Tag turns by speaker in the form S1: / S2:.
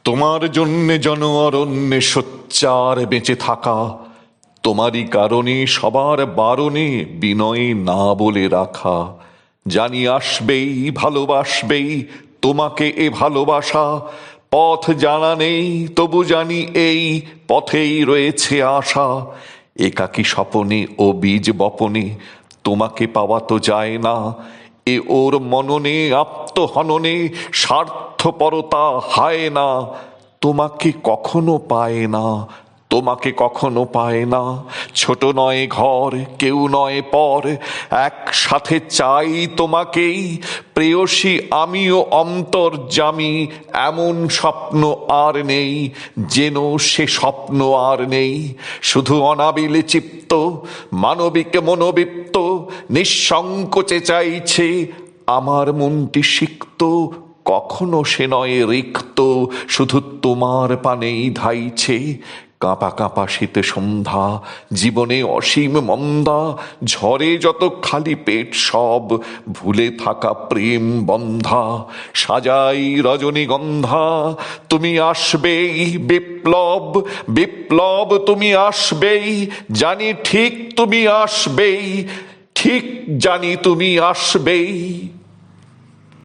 S1: তোমার জন্যে জন অরণ্যে সোচ্চার বেঁচে থাকা, তোমারই কারণে সবার বারণে বিনয়ে না বলে রাখা। জানি আসবেই, ভালোবাসবেই তোমাকে এ ভালোবাসা। পথ জানা নেই তবু জানি এই পথেই রয়েছে আশা। একাকী স্বপনে ও বীজ বপনে তোমাকে পাওয়া তো যায় না। এ ওর মননে আত্মহননে স্বার্থপরতা হায় না। তোমাকে কখনো পায় না, তোমাকে কখনো পায় না। ছোট নয় ঘর, কেউ নয় পর, একসাথে চাই তোমাকেই। প্রেয়সী আমিও অন্তর্যামী, এমন স্বপ্ন আর নেই, যেন সে স্বপ্ন আর নেই। শুধু অনাবিলে চিত্ত, মানবিক মনোবৃত্ত নিঃসংকোচে চাইছে আমার মনটি সিক্ত। কখনো সে নয় রিক্ত, শুধু তোমার পানেই ধাইছে। কাঁপা কাঁপা শীতে সন্ধ্যা, জীবনে অসীম মন্দা, ঝরে যত খালি পেট সব ভুলে থাকা প্রেম বন্ধা। সাজাই রজনীগন্ধা, তুমি আসবেই বিপ্লব, বিপ্লব তুমি আসবেই। জানি ঠিক তুমি আসবেই, ঠিক জানি তুমি আসবেই।